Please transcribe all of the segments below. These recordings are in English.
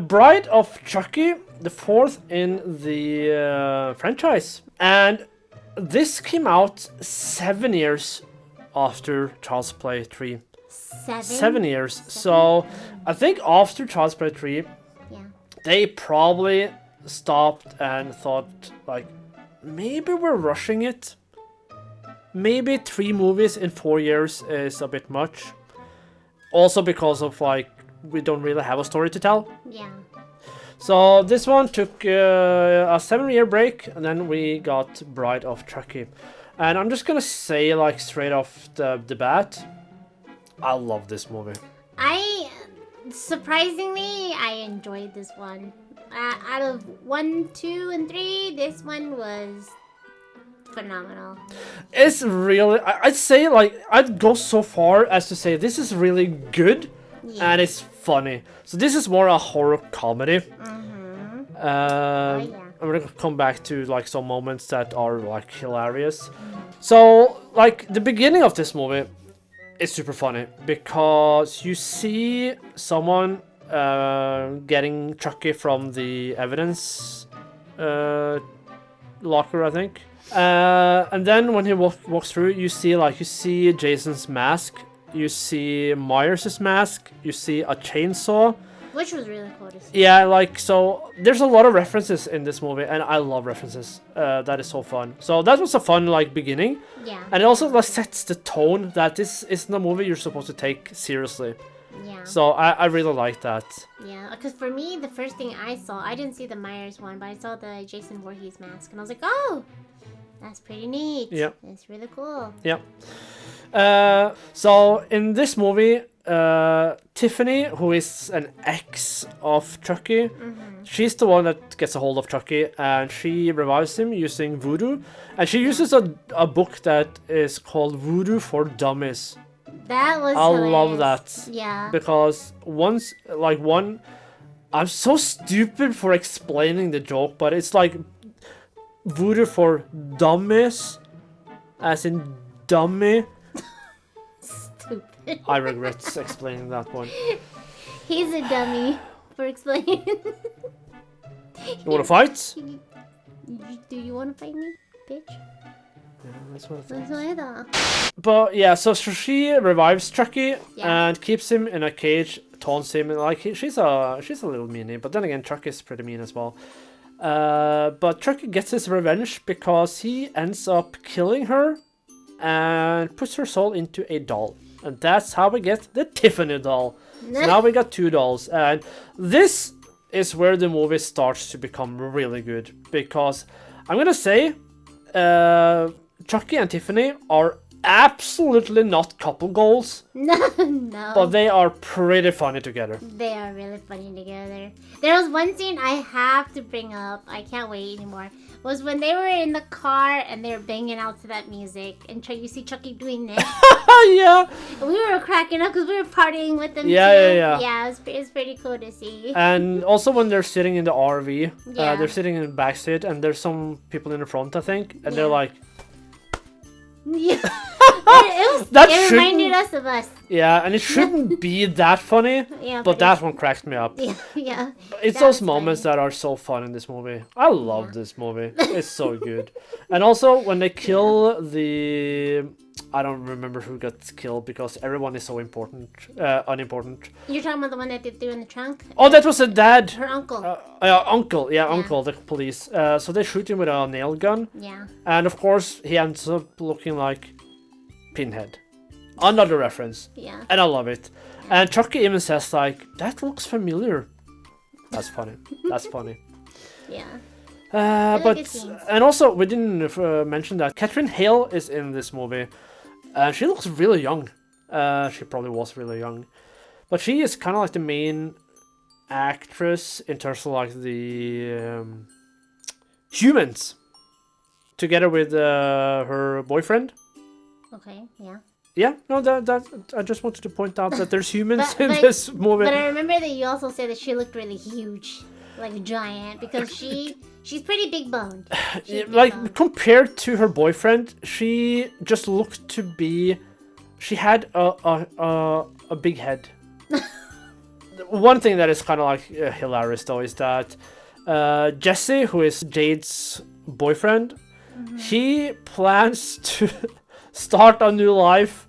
Bride of Chucky, the fourth in the franchise. And this came out 7 years after Child's Play 3. 7 years. So I think after Child's Play 3, they probably stopped and thought, like, maybe we're rushing it. Maybe 3 movies in 4 years is a bit much. Also because of, like, we don't really have a story to tell. Yeah. So this one took a 7-year break, and then we got Bride of Chucky. And I'm just gonna say, like, straight off the bat, I love this movie. Surprisingly, I enjoyed this one. Out of 1, 2, and 3, this one was phenomenal. It's really, I'd say, like, I'd go so far as to say this is really good, and it's funny. So this is more a horror comedy. I'm gonna come back to, like, some moments that are, like, hilarious. So, like, the beginning of this movie is super funny because you see someone getting Chucky from the evidence locker, I think. And then when he walks through, you see Jason's mask, you see Myers' mask, you see a chainsaw. Which was really cool to see. Yeah, like, so there's a lot of references in this movie, and I love references. That is so fun. So that was a fun, like, beginning. Yeah. And it also, like, sets the tone that this isn't a movie you're supposed to take seriously. Yeah. So I really like that. Yeah, because for me, the first thing I saw, I didn't see the Myers one, but I saw the Jason Voorhees mask, and I was like, oh, that's pretty neat. Yeah. It's really cool. Yeah. So in this movie, Tiffany, who is an ex of Chucky, she's the one that gets a hold of Chucky, and she revives him using voodoo. And she uses a book that is called Voodoo for Dummies. That was I hilarious. love that. Yeah. Because I'm so stupid for explaining the joke, but it's like voodoo for dummies, as in dummy. Stupid. I regret explaining that one. He's a dummy for explaining. You wanna fight? Do you wanna fight me, bitch? Yeah, that's what I thought. That's what I thought. But yeah, so she revives Chucky and keeps him in a cage, taunts him, and like she's a little meanie. But then again, Chucky's pretty mean as well. But Chucky gets his revenge because he ends up killing her and puts her soul into a doll. And that's how we get the Tiffany doll. So now we got 2 dolls. And this is where the movie starts to become really good. Because I'm gonna say Chucky and Tiffany are absolutely not couple goals. No. But they are pretty funny together. They are really funny together. There was one scene I have to bring up. I can't wait anymore. Was when they were in the car and they were banging out to that music, and you see Chucky doing this. Yeah. And we were cracking up because we were partying with them. Yeah, too. yeah. Yeah, it was pretty cool to see. And also when they're sitting in the RV, Yeah. they're sitting in the back seat, and there's some people in the front, I think, and they're like, Yeah. It reminded us of us. yeah, and it shouldn't be that funny, Yeah, but that one cracked me up. Yeah. It's those moments that are so fun in this movie. I love this movie. It's so good. And also when they kill the, I don't remember who got killed because everyone is so unimportant. You're talking about the one that they threw in the trunk? Oh, that was a dad. Her uncle. Uncle, uncle, the police. So they shoot him with a nail gun. Yeah. And of course, he ends up looking like Pinhead. Another reference. Yeah. And I love it. And Chucky even says, like, that looks familiar. That's funny. That's funny. Yeah. And also, we didn't mention that Catherine Hale is in this movie. She looks really young. She probably was really young. But she is kind of like the main actress in terms of like the humans. Together with her boyfriend. Okay, yeah. Yeah, no, that I just wanted to point out that there's humans in this movie. But I remember that you also said that she looked really huge, like giant, because she's pretty big boned. Like compared to her boyfriend, she just looked to be. She had a big head. one thing that is kind of like hilarious though is that Jesse, who is Jade's boyfriend, he plans to start a new life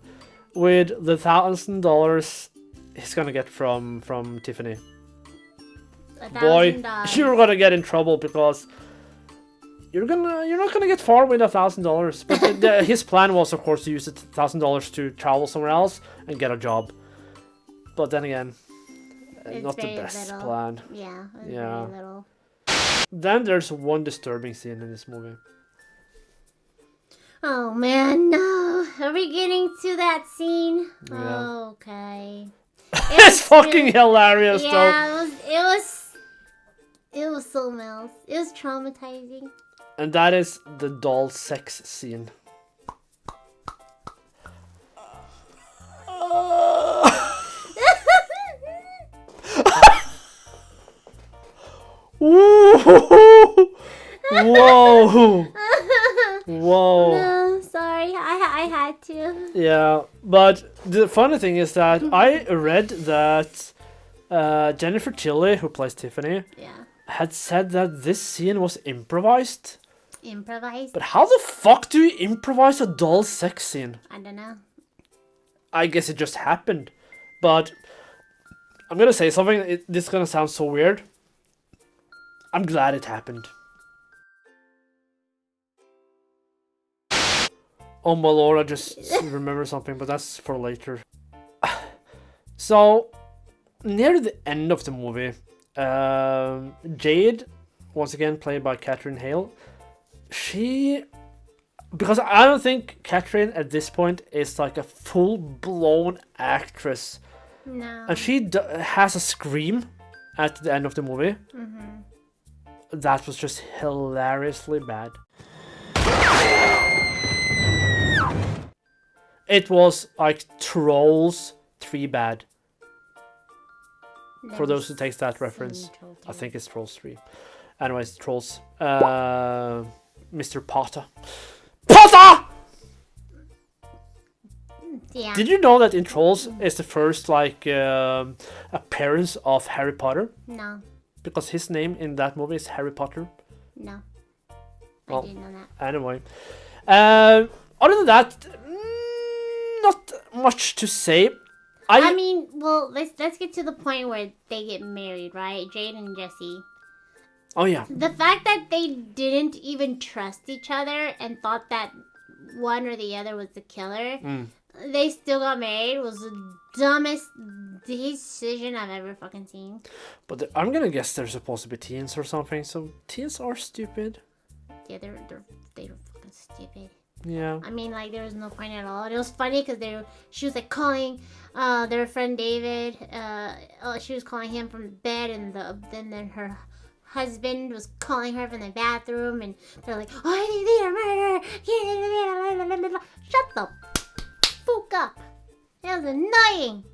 with the $1,000 he's gonna get from Tiffany. Boy, you're gonna get in trouble because you're not gonna get far with $1,000. But his plan was, of course, to use the $1,000 to travel somewhere else and get a job. But then again, not the best plan. Yeah. Very little. Then there's one disturbing scene in this movie. Oh man, no! Are we getting to that scene? Yeah. Okay. It's fucking hilarious, though. Yeah, it was so else. It was traumatizing. And that is the doll sex scene. Whoa! Whoa! No, sorry, I had to. Yeah, but the funny thing is that I read that Jennifer Tilly, who plays Tiffany, had said that this scene was improvised. Improvised? But how the fuck do you improvise a doll sex scene? I don't know. I guess it just happened. But I'm gonna say something, this is gonna sound so weird. I'm glad it happened. Oh my lord, I just remember something, but that's for later. So, near the end of the movie, Jade, once again played by Catherine Hale, because I don't think Catherine at this point is like a full-blown actress. No. And she has a scream at the end of the movie. That was just hilariously bad. It was like Trolls 3 bad. For those who takes that reference, I think it's Trolls 3. Anyways, Trolls. Mr. Potter. Potter! Yeah. Did you know that in Trolls is the first like appearance of Harry Potter? No. Because his name in that movie is Harry Potter. No. Well, I didn't know that. Anyway. Other than that, not much to say. I mean, well, let's get to the point where they get married, right? Jade and Jesse. Oh yeah. The fact that they didn't even trust each other and thought that one or the other was the killer, they still got married was the dumbest decision I've ever fucking seen. But I'm gonna guess they're supposed to be teens or something, so teens are stupid. Yeah, they're fucking stupid. Yeah. I mean, like, there was no point at all. And it was funny because she was like calling their friend David. She was calling him from bed, and then her husband was calling her from the bathroom, and they're like, "Oh, I need a murder!" Shut the fuck up. That was annoying.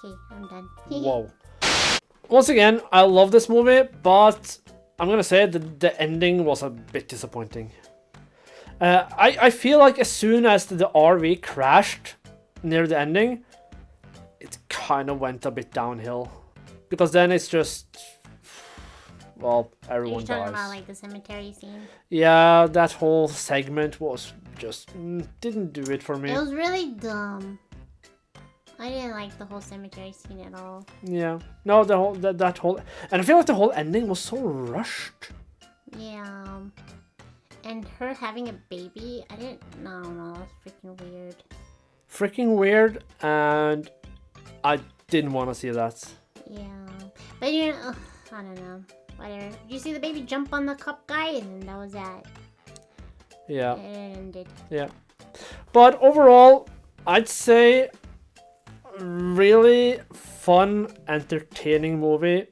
Okay, I'm done. Whoa. Once again, I love this movie, but I'm gonna say the ending was a bit disappointing. I feel like as soon as the RV crashed near the ending, it kind of went a bit downhill. Because then it's just, well, everyone dies. You're talking about like the cemetery scene? Yeah, that whole segment was just, didn't do it for me. It was really dumb. I didn't like the whole cemetery scene at all. Yeah. No, that whole, and I feel like the whole ending was so rushed. Yeah. And her having a baby, I don't know, that's freaking weird. Freaking weird, and I didn't want to see that. Yeah. But you know, I don't know. Whatever. Did you see the baby jump on the cop guy? And that was that. Yeah. It ended. Yeah. But overall, I'd say really fun, entertaining movie.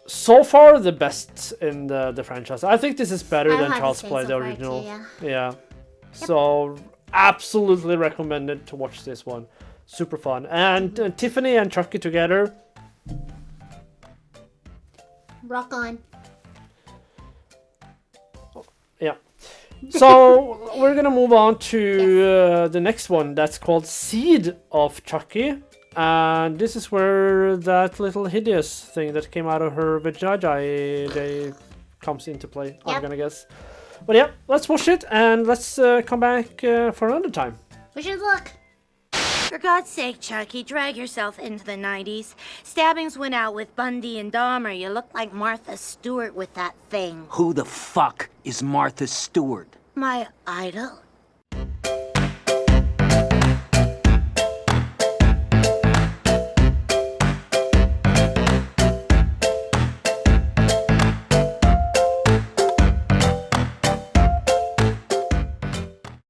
So far, the best in the franchise. I think this is better than Child's Play, the original. Too, yeah. Yep. So, absolutely recommended to watch this one. Super fun. And Tiffany and Chucky together. Rock on. Yeah. So, we're gonna move on to the next one. That's called Seed of Chucky. And this is where that little hideous thing that came out of her vajayjay comes into play, I'm gonna guess. But yeah, let's watch it and let's come back for another time. We should look. For God's sake, Chucky, drag yourself into the 90s. Stabbings went out with Bundy and Dahmer. You look like Martha Stewart with that thing. Who the fuck is Martha Stewart? My idol.